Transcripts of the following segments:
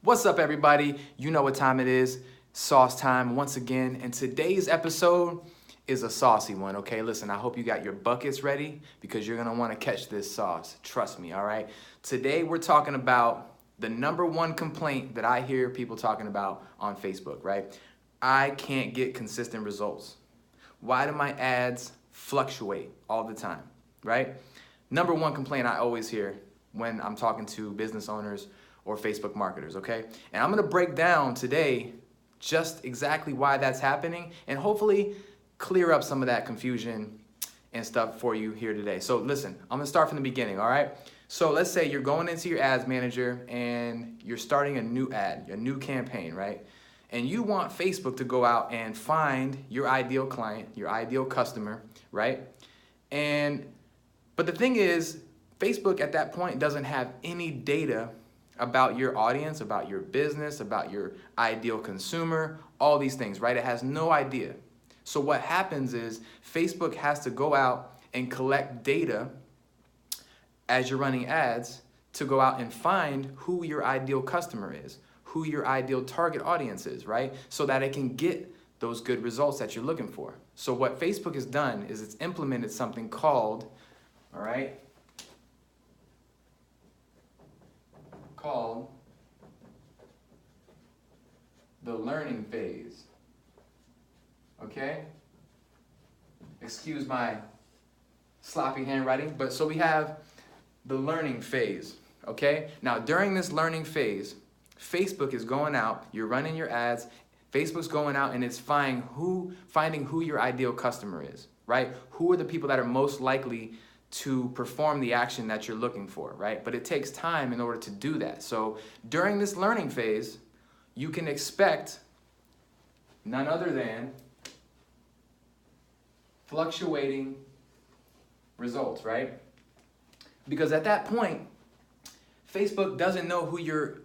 What's up, everybody? You know what time it is. Sauce time once again. And today's episode is a saucy one, okay? Listen, I hope you got your buckets ready because you're gonna wanna catch this sauce. Trust me, all right? Today we're talking about the number one complaint that I hear people talking about on Facebook, right? I can't get consistent results. Why do my ads fluctuate all the time, right? Number one complaint I always hear when I'm talking to business owners or Facebook marketers, okay? And I'm gonna break down today just exactly why that's happening and hopefully clear up some of that confusion and stuff for you here today. So listen, I'm gonna start from the beginning, all right? So let's say you're going into your ads manager and you're starting a new ad, a new campaign, right? And you want Facebook to go out and find your ideal client, your ideal customer, right? But the thing is, Facebook at that point doesn't have any data about your audience, about your business, about your ideal consumer, all these things, right? It has no idea. So what happens is Facebook has to go out and collect data as you're running ads to go out and find who your ideal customer is, who your ideal target audience is, right? So that it can get those good results that you're looking for. So what Facebook has done is it's implemented something called, all right, called the learning phase, okay? Excuse my sloppy handwriting, but so we have the learning phase, okay? Now during this learning phase, Facebook is going out, you're running your ads, Facebook's going out and it's finding who your ideal customer is, right? Who are the people that are most likely to perform the action that you're looking for, right? But it takes time in order to do that. So during this learning phase, you can expect none other than fluctuating results, right? Because at that point, Facebook doesn't know who your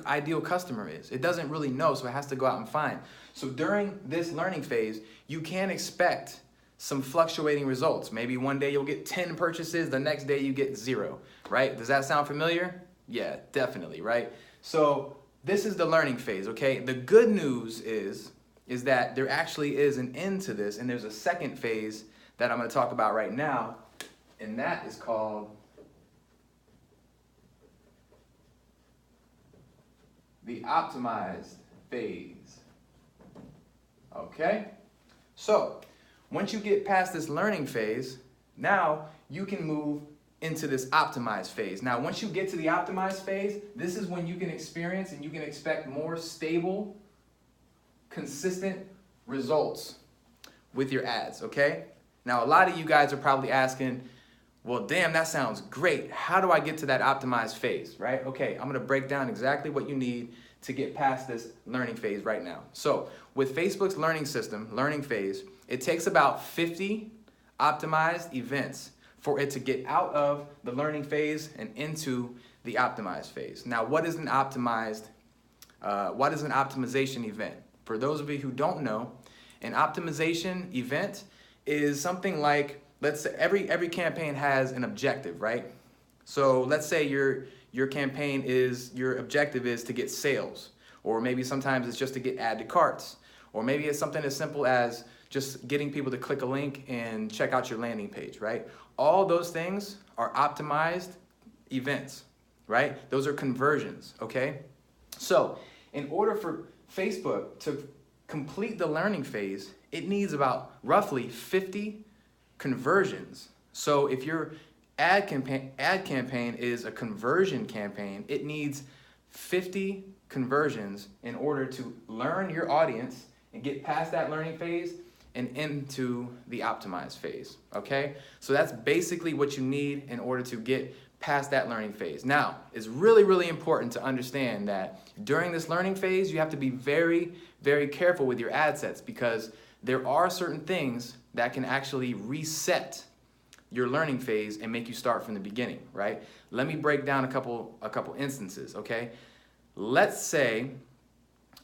ideal customer is. It doesn't really know, so it has to go out and find. So during this learning phase, you can expect some fluctuating results. Maybe one day you'll get 10 purchases, the next day you get 0, right? Does that sound familiar? Yeah, definitely, right? So this is the learning phase, okay? The good news is that there actually is an end to this, and there's a second phase that I'm gonna talk about right now, and that is called the optimized phase, okay? So once you get past this learning phase, now you can move into this optimized phase. Now, once you get to the optimized phase, this is when you can experience and you can expect more stable, consistent results with your ads, okay? Now, a lot of you guys are probably asking, well, damn, that sounds great. How do I get to that optimized phase, right? Okay, I'm gonna break down exactly what you need to get past this learning phase right now. So with Facebook's learning system, learning phase, it takes about 50 optimized events for it to get out of the learning phase and into the optimized phase. Now, what is an optimization event? For those of you who don't know, an optimization event is something like, let's say every campaign has an objective, right? So let's say your objective is to get sales, or maybe sometimes it's just to get add to carts, or maybe it's something as simple as just getting people to click a link and check out your landing page, right? All those things are optimized events, right? Those are conversions, okay? So in order for Facebook to complete the learning phase, it needs about roughly 50 conversions. So if your ad campaign is a conversion campaign, it needs 50 conversions in order to learn your audience and get past that learning phase and into the optimized phase, okay? So that's basically what you need in order to get past that learning phase. Now, it's really, really important to understand that during this learning phase, you have to be very, very careful with your ad sets because there are certain things that can actually reset your learning phase and make you start from the beginning, right? Let me break down a couple instances, okay? Let's say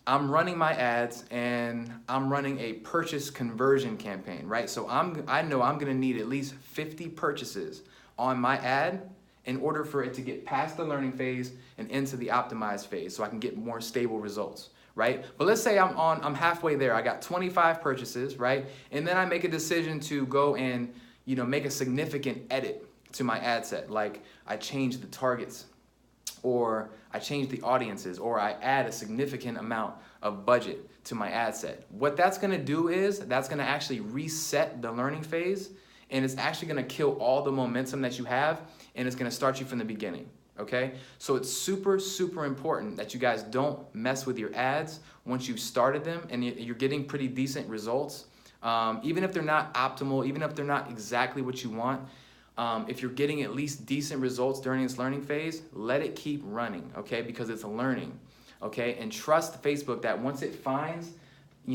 I'm running my ads and I'm running a purchase conversion campaign, right? So I know I'm gonna need at least 50 purchases on my ad in order for it to get past the learning phase and into the optimized phase so I can get more stable results, right? But let's say I'm halfway there. I got 25 purchases, right? And then I make a decision to go and, make a significant edit to my ad set. Like I change the targets, or I change the audiences, or I add a significant amount of budget to my ad set. What that's gonna do is that's gonna actually reset the learning phase, and it's actually gonna kill all the momentum that you have, and it's gonna start you from the beginning, okay? So it's super, super important that you guys don't mess with your ads once you've started them and you're getting pretty decent results. Even if they're not optimal, even if they're not exactly what you want, if you're getting at least decent results during this learning phase, let it keep running, okay? Because it's learning, okay? And trust Facebook that once it finds,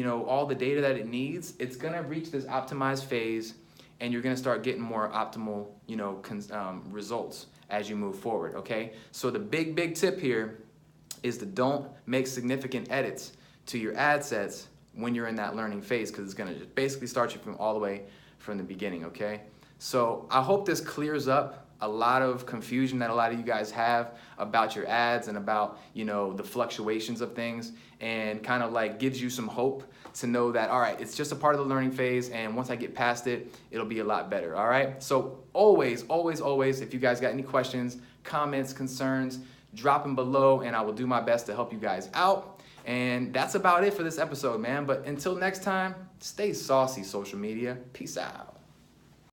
all the data that it needs, it's gonna reach this optimized phase, and you're gonna start getting more optimal, results as you move forward, okay? So the big tip here is to don't make significant edits to your ad sets when you're in that learning phase, because it's gonna just basically start you from all the way from the beginning, okay? So I hope this clears up a lot of confusion that a lot of you guys have about your ads and about, the fluctuations of things, and kind of like gives you some hope to know that, all right, it's just a part of the learning phase, and once I get past it, it'll be a lot better, all right? So always, if you guys got any questions, comments, concerns, drop them below, and I will do my best to help you guys out. And that's about it for this episode, man. But until next time, stay saucy, social media. Peace out.